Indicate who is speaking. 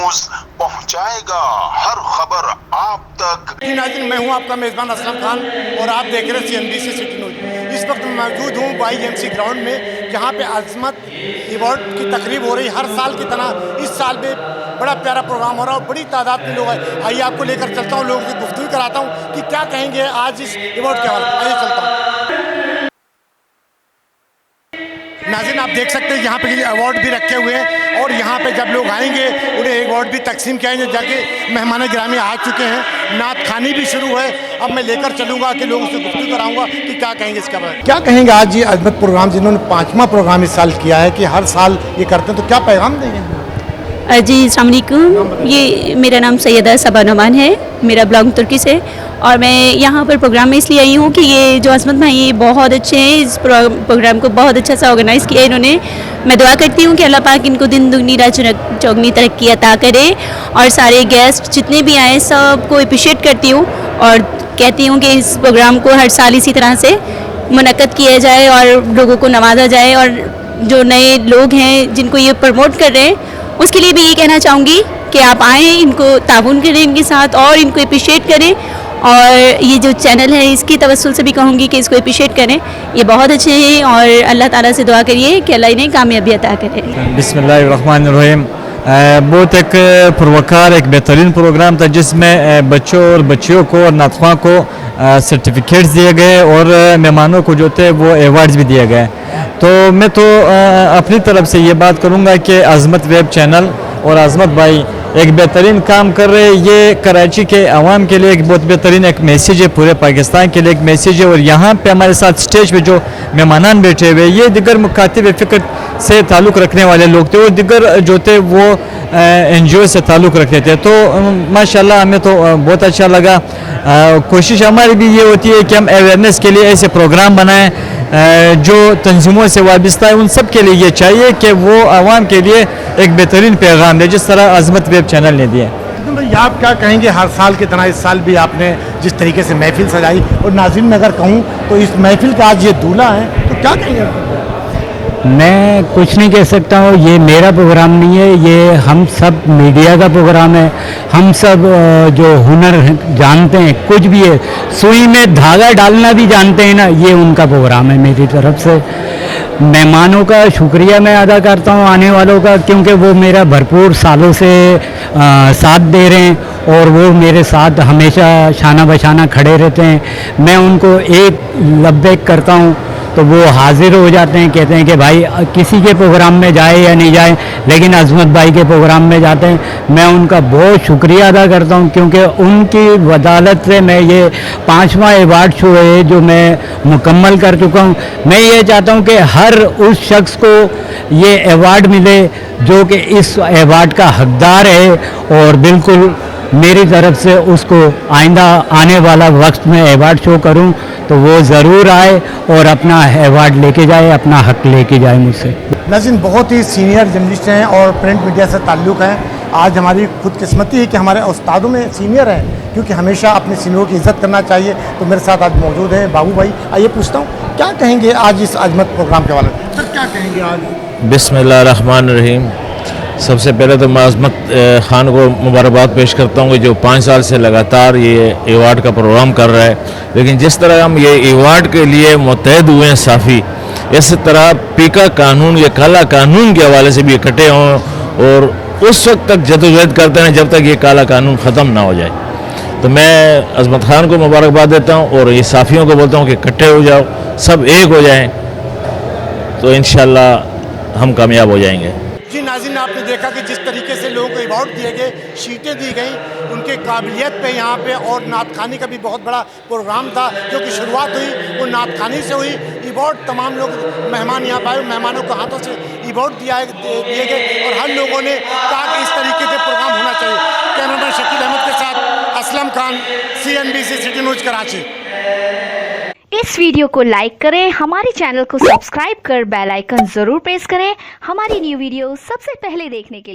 Speaker 1: News पहुंचाएगा हर खबर आप तक।
Speaker 2: नाज़रीन, मैं हूं आपका मेज़बान असलम खान और आप देख रहे हैं CNBC सिटी न्यूज। इस वक्त मौजूद हूं YMC ग्राउंड में, जहां पे अज़मत अवार्ड की तकरीब हो रही। हर साल की तरह इस साल भी बड़ा प्यारा प्रोग्राम हो रहा है और बड़ी तादाद में लोग आए। आइए आपको लेकर चलता हूँ, लोगों से गुफ्तगू कराता हूँ कि क्या कहेंगे आज इस अवार्ड के हवाले। आइए चलता हूँ। नाज़रीन, आप देख सकते हैं यहाँ पे अवार्ड भी रखे हुए हैं और यहाँ पे जब लोग आएंगे उन्हें अवार्ड भी तकसीम किए जाएंगे। जाके मेहमान गिरामी आ चुके हैं, नात खानी भी शुरू है। अब मैं लेकर चलूँगा कि लोगों से गुफ्तगू कराऊंगा कि क्या कहेंगे इसके बारे में। क्या कहेंगे आज ये अज़मत प्रोग्राम, जिन्होंने 5वां प्रोग्राम इस साल किया है, कि हर साल ये करते हैं, तो क्या पैगाम देंगे?
Speaker 3: जी अस्सलाम वालेकुम। ये मेरा नाम सैयदा सबा नोमान है, मेरा ब्लॉग तुर्की से, और मैं यहाँ पर प्रोग्राम में इसलिए आई हूँ कि ये जो अज़मत भाई ये बहुत अच्छे हैं, इस प्रोग्राम को बहुत अच्छा सा ऑर्गेनाइज़ किया इन्होंने। मैं दुआ करती हूँ कि अल्लाह पाक इनको दिन दुगनी रात चौगनी तरक्की अता करे, और सारे गेस्ट जितने भी आए सबको अप्रिशिएट करती हूँ और कहती हूँ कि इस प्रोग्राम को हर साल इसी तरह से मुनक्कद किया जाए और लोगों को नवाजा जाए। और जो नए लोग हैं जिनको ये प्रमोट कर रहे हैं, उसके लिए भी ये कहना चाहूँगी कि आप आएँ, इनको ताउन करें इनके साथ और इनको अप्रिशिएट करें। और ये जो चैनल है इसकी तवस्सुल से भी कहूँगी कि इसको अप्रिशिएट करें, ये बहुत अच्छे हैं और अल्लाह ताला से दुआ करिए कि अल्लाह इन्हें कामयाबी अता करे।
Speaker 4: बिस्मिल्लाहिर्रहमानिर्रहीम। बहुत एक पुरवकार, एक बेहतरीन प्रोग्राम था जिसमें बच्चों और बच्चियों को और नातख़्वां को सर्टिफिकेट्स दिए गए और मेहमानों को जो थे वो अवार्ड्स भी दिए गए। तो मैं तो अपनी तरफ से ये बात करूँगा कि अज़मत वेब चैनल और अज़मत भाई एक बेहतरीन काम कर रहे हैं। ये कराची के आवाम के लिए एक बहुत बेहतरीन एक मैसेज है, पूरे पाकिस्तान के लिए एक मैसेज है। और यहाँ पे हमारे साथ स्टेज पे जो मेहमान बैठे हुए, ये दिगर मुखातिब फ़िक्र से ताल्लुक़ रखने वाले लोग थे, वो दिगर जो थे वो NGO से ताल्लुक़ रखते थे। तो माशाल्लाह हमें तो बहुत अच्छा लगा। कोशिश हमारी भी ये होती है कि हम अवेयरनेस के लिए ऐसे प्रोग्राम बनाएं जो तंजीमों से वाबस्ता है। उन सब के लिए ये चाहिए कि वो आवाम के लिए एक बेहतरीन पैगाम दे, जिस तरह अज़मत वेब चैनल ने दिया।
Speaker 2: भाई आप क्या कहेंगे, हर साल की तरह इस साल भी आपने जिस तरीके से महफिल सजाई, और नाज़रीन में अगर कहूँ तो इस महफिल का आज ये दूल्हा है, तो क्या कहेंगे?
Speaker 5: मैं कुछ नहीं कह सकता हूँ, ये मेरा प्रोग्राम नहीं है, ये हम सब मीडिया का प्रोग्राम है। हम सब जो हुनर जानते हैं, कुछ भी है, सुई में धागा डालना भी जानते हैं ना, ये उनका प्रोग्राम है। मेरी तरफ से मेहमानों का शुक्रिया मैं अदा करता हूँ, आने वालों का, क्योंकि वो मेरा भरपूर सालों से साथ दे रहे हैं और वो मेरे साथ हमेशा शाना बशाना खड़े रहते हैं। मैं उनको एक लब्बैक करता हूँ तो वो हाजिर हो जाते हैं, कहते हैं कि भाई किसी के प्रोग्राम में जाए या नहीं जाए, लेकिन अज़मत भाई के प्रोग्राम में जाते हैं। मैं उनका बहुत शुक्रिया अदा करता हूं, क्योंकि उनकी वदालत से मैं ये 5वां अवार्ड शो है जो मैं मुकम्मल कर चुका हूं। मैं ये चाहता हूं कि हर उस शख्स को ये अवार्ड मिले जो कि इस अवार्ड का हकदार है, और बिल्कुल मेरी तरफ से उसको आइंदा आने वाला वक्त में अवार्ड शो करूं तो वो ज़रूर आए और अपना अवार्ड लेके जाए, अपना हक लेके जाए मुझसे।
Speaker 2: नाज़रीन, बहुत ही सीनियर जर्नलिस्ट हैं और प्रिंट मीडिया से ताल्लुक़ है। आज हमारी खुदकिस्मती है कि हमारे उस्तादों में सीनियर हैं, क्योंकि हमेशा अपने सीनियरों की इज़्ज़त करना चाहिए। तो मेरे साथ आज मौजूद हैं बाबू भाई। आइए पूछता हूँ, क्या कहेंगे आज इस अज़मत प्रोग्राम के वाले? सर क्या कहेंगे आज?
Speaker 6: बिस्मिल्लाहिर्रहमानिर्रहीम। सबसे पहले तो मैं अज़मत ख़ान को मुबारकबाद पेश करता हूँ कि जो 5 साल से लगातार ये अवार्ड का प्रोग्राम कर रहा है। लेकिन जिस तरह हम ये अवार्ड के लिए मुत्तहद हुए हैं साफ़ी, इस तरह पीका कानून या काला कानून के हवाले से भी इकट्ठे हों और उस वक्त तक जदोजहद करते हैं जब तक ये काला कानून ख़त्म ना हो जाए। तो मैं अज़मत ख़ान को मुबारकबाद देता हूँ और ये साफ़ियों को बोलता हूँ कि इकट्ठे हो जाओ, सब एक हो जाएँ, तो इंशाअल्लाह हम कामयाब हो जाएंगे।
Speaker 2: जी नाज़रीन, आपने देखा कि जिस तरीके से लोगों को अवार्ड दिए गए, शीटें दी गई उनके काबिलियत पे यहाँ पे, और नात खानी का भी बहुत बड़ा प्रोग्राम था जो कि शुरुआत हुई वो नात खानी से हुई। अवार्ड तमाम लोग मेहमान यहाँ पाए, मेहमानों को हाथों से अवार्ड दिए गए और हर लोगों ने कहा कि इस तरीके से प्रोग्राम होना चाहिए। कैमरामैन शकील अहमद के साथ Aslam Khan, CNBC city news Karachi.
Speaker 7: इस वीडियो को लाइक करें, हमारे चैनल को सब्सक्राइब कर बेल आइकन जरूर प्रेस करें हमारी न्यू वीडियो सबसे पहले देखने के लिए।